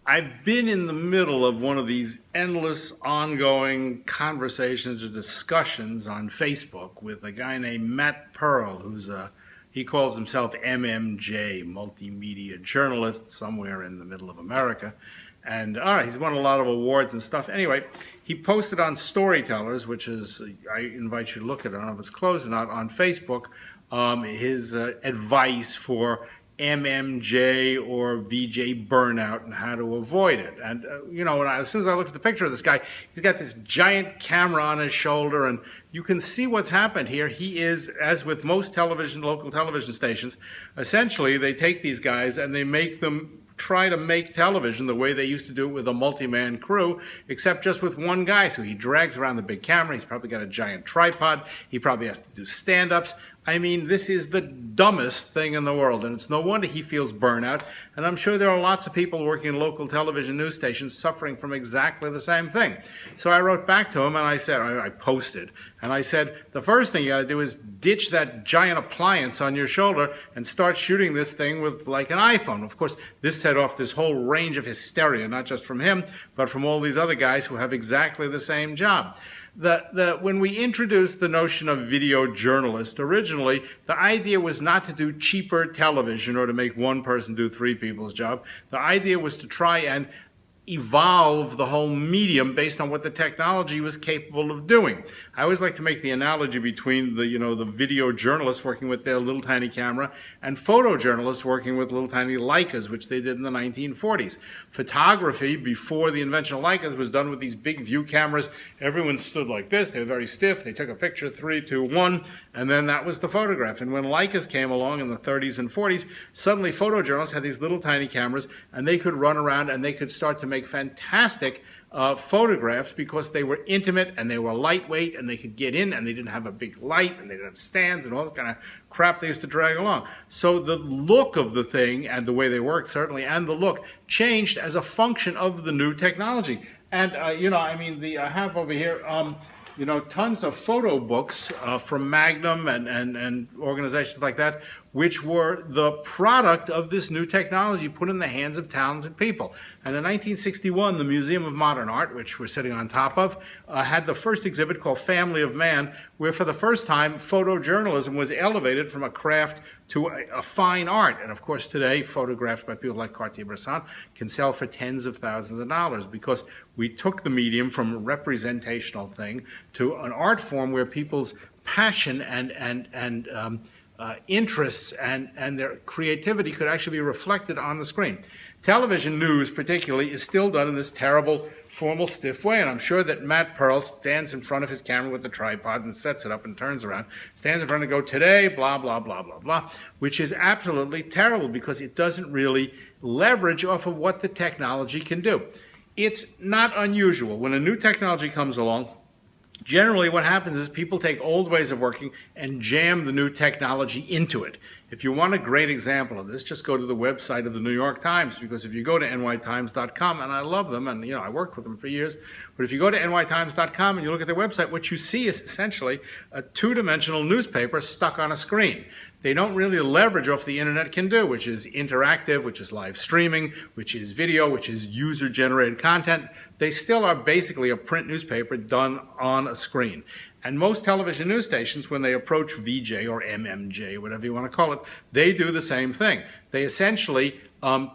I've been in the middle of one of these endless ongoing conversations or discussions on Facebook with a guy named Matt Pearl, he calls himself MMJ, multimedia journalist, somewhere in the middle of America. And all right, he's won a lot of awards and stuff. Anyway, he posted on Storytellers, which is, I invite you to look at it, I don't know if it's closed or not, on Facebook, his advice for MMJ or VJ burnout and how to avoid it. And, as soon as I looked at the picture of this guy, he's got this giant camera on his shoulder, and you can see what's happened here. He is, as with most local television stations, essentially they take these guys and they make them try to make television the way they used to do it with a multi-man crew, except just with one guy. So he drags around the big camera. He's probably got a giant tripod. He probably has to do stand-ups. I mean, this is the dumbest thing in the world, and it's no wonder he feels burnout. And I'm sure there are lots of people working in local television news stations suffering from exactly the same thing. So I wrote back to him and I said, I posted, and I said, the first thing you gotta do is ditch that giant appliance on your shoulder and start shooting this thing with like an iPhone. Of course, this set off this whole range of hysteria, not just from him, but from all these other guys who have exactly the same job. When we introduced the notion of video journalist, originally the idea was not to do cheaper television or to make one person do three people's job. The idea was to try and evolve the whole medium based on what the technology was capable of doing. I always like to make the analogy between the video journalists working with their little tiny camera and photojournalists working with little tiny Leicas, which they did in the 1940s. Photography before the invention of Leicas was done with these big view cameras. Everyone stood like this. They were very stiff. They took a picture, 3, 2, 1, and then that was the photograph. And when Leicas came along in the 30s and 40s, suddenly photojournalists had these little tiny cameras, and they could run around and they could start to make fantastic photographs because they were intimate and they were lightweight and they could get in and they didn't have a big light and they didn't have stands and all this kind of crap they used to drag along. So the look of the thing and the way they worked certainly and the look changed as a function of the new technology. And I have over here tons of photo books from Magnum and organizations like that, which were the product of this new technology put in the hands of talented people. And in 1961, the Museum of Modern Art, which we're sitting on top of, had the first exhibit called Family of Man, where for the first time photojournalism was elevated from a craft to a fine art. And of course today, photographs by people like Cartier-Bresson can sell for tens of thousands of dollars because we took the medium from a representational thing to an art form where people's passion and interests and their creativity could actually be reflected on the screen. Television news, particularly, is still done in this terrible, formal, stiff way, and I'm sure that Matt Pearl stands in front of his camera with the tripod and sets it up and turns around, stands in front and go, today, blah, blah, blah, blah, blah, which is absolutely terrible because it doesn't really leverage off of what the technology can do. It's not unusual. When a new technology comes along, generally what happens is people take old ways of working and jam the new technology into it. If you want a great example of this, just go to the website of the New York Times, because if you go to nytimes.com, and I love them, and I worked with them for years, but if you go to nytimes.com and you look at their website, what you see is essentially a two-dimensional newspaper stuck on a screen. They don't really leverage off the internet can do, which is interactive, which is live streaming, which is video, which is user-generated content. They still are basically a print newspaper done on a screen. And most television news stations, when they approach VJ or MMJ, whatever you want to call it, they do the same thing. They essentially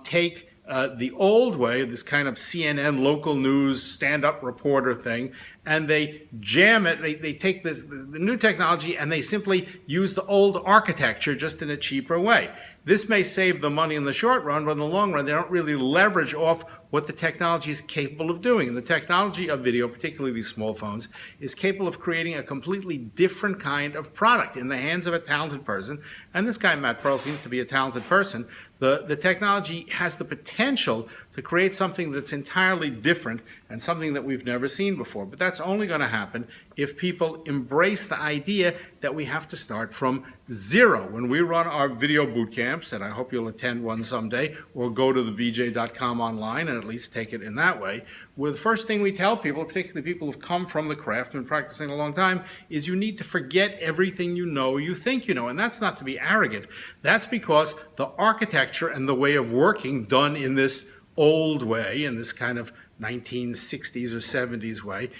take the old way, this kind of CNN local news stand-up reporter thing, and they jam it. They take the new technology and they simply use the old architecture just in a cheaper way. This may save them money in the short run, but in the long run, they don't really leverage off what the technology is capable of doing. And the technology of video, particularly these small phones, is capable of creating a completely different kind of product in the hands of a talented person. And this guy, Matt Pearl, seems to be a talented person. The technology has the potential to create something that's entirely different and something that we've never seen before. But that's only going to happen if people embrace the idea that we have to start from zero. When we run our video boot camps, and I hope you'll attend one someday, or go to the VJ.com online and at least take it in that way, well, the first thing we tell people, particularly people who've come from the craft and been practicing a long time, is you need to forget everything you think you know. And that's not to be arrogant. That's because the architecture and the way of working done in this old way, in this kind of 1960s or 70s way,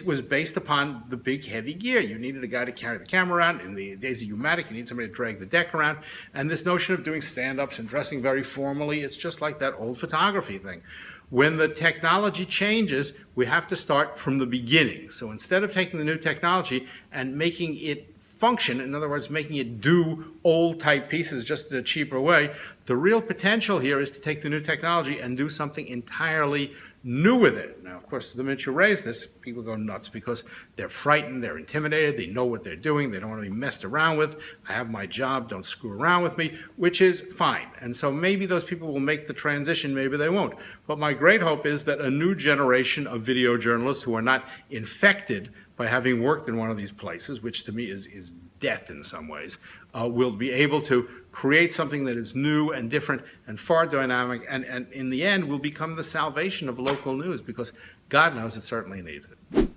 was based upon the big heavy gear. You needed a guy to carry the camera around. In the days of U-matic, you need somebody to drag the deck around. And this notion of doing stand-ups and dressing very formally, it's just like that old photography thing. When the technology changes, we have to start from the beginning. So instead of taking the new technology and making it function, in other words, making it do old type pieces just in a cheaper way, the real potential here is to take the new technology and do something entirely new with it. Now, of course, the minute you raise this, people go nuts because they're frightened, they're intimidated, they know what they're doing, they don't want to be messed around with. I have my job, don't screw around with me, which is fine. And so maybe those people will make the transition, maybe they won't. But my great hope is that a new generation of video journalists who are not infected by having worked in one of these places, which to me is death in some ways, will be able to create something that is new and different and far dynamic, and in the end will become the salvation of local news, because God knows it certainly needs it.